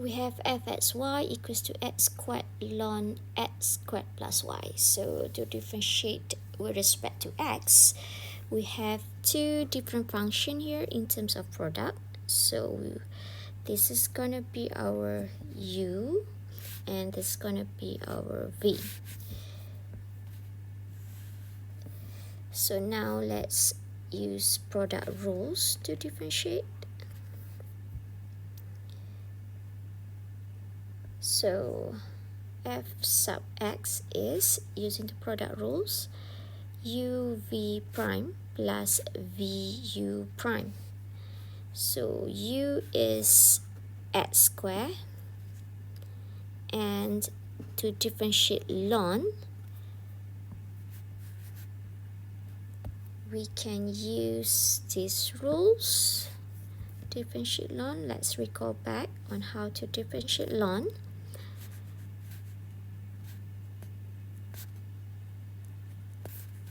we have fxy equals to x squared ln x squared plus y. So to differentiate with respect to x, we have two different functions here in terms of product. So this is gonna be our u and this is gonna be our v. So now let's use product rules to differentiate. So f sub x is, using the product rules, uv prime plus vu prime. So u is x squared, and to differentiate ln, we can use these rules. Differentiate ln, let's recall back on how to differentiate ln.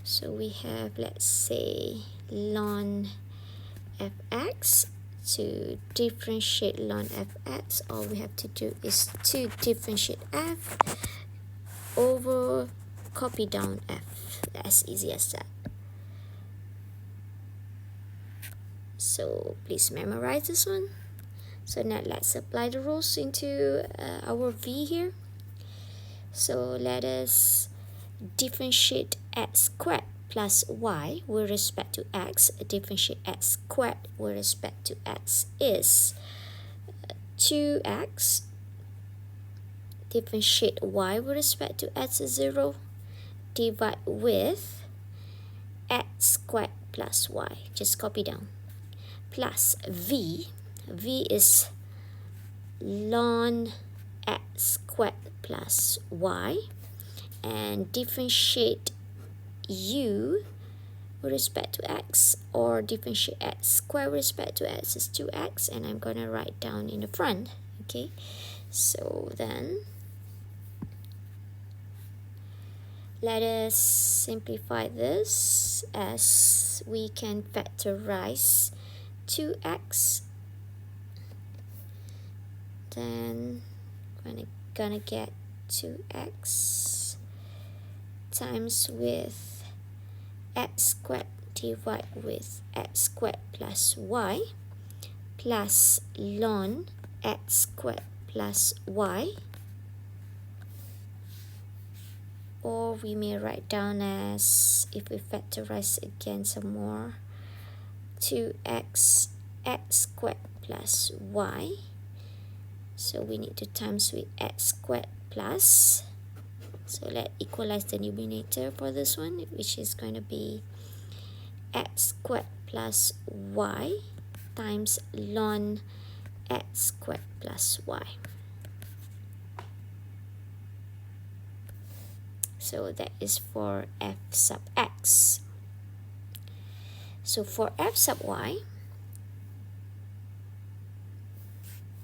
So we have, let's say, ln fx. To differentiate ln fx, all we have to do is to differentiate f over copy down f. As easy as that. So please memorize this one. So now let's apply the rules into our v here. So let us differentiate x squared plus y with respect to x. Differentiate x squared with respect to x is 2x. Differentiate y with respect to x is 0. Divide with x squared plus y. Just copy down. Plus v. V is ln x squared plus y. And differentiate u with respect to x, or differentiate x squared with respect to x is 2x, and I'm going to write down in the front. Okay, so then let us simplify this, as we can factorize 2x. Then we're gonna get 2x times with x squared divide with x squared plus y plus ln x squared plus y, or we may write down as, if we factorize again some more, 2x x squared plus y. So we need to times with x squared plus, so let's equalize the numerator for this one, which is going to be x squared plus y times ln x squared plus y. So that is for f sub x. So for f sub y,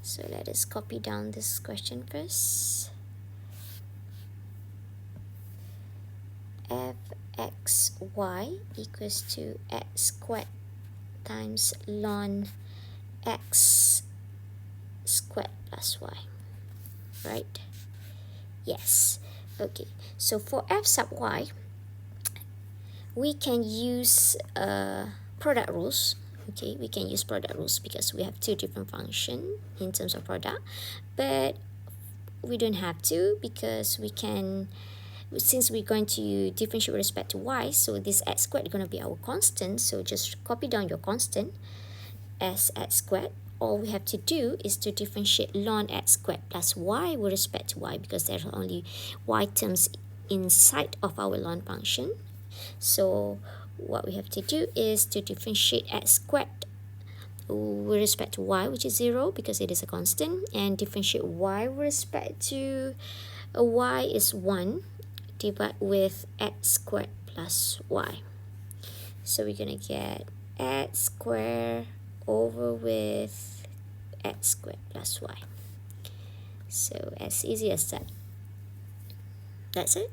so let us copy down this question first. fxy equals to x squared times ln x squared plus y, right? Yes. Okay, so for f sub y, we can use product rules. Okay, we can use product rules because we have two different functions in terms of product, but we don't have to, because we can, since we're going to differentiate with respect to y, so this x squared is going to be our constant, so just copy down your constant as x squared. All we have to do is to differentiate ln x squared plus y with respect to y, because there are only y terms inside of our ln function. So what we have to do is to differentiate x squared with respect to y, which is 0 because it is a constant, and differentiate y with respect to y is 1, divide with x squared plus y. So we're gonna get x squared over with x squared plus y. So as easy as that. That's it.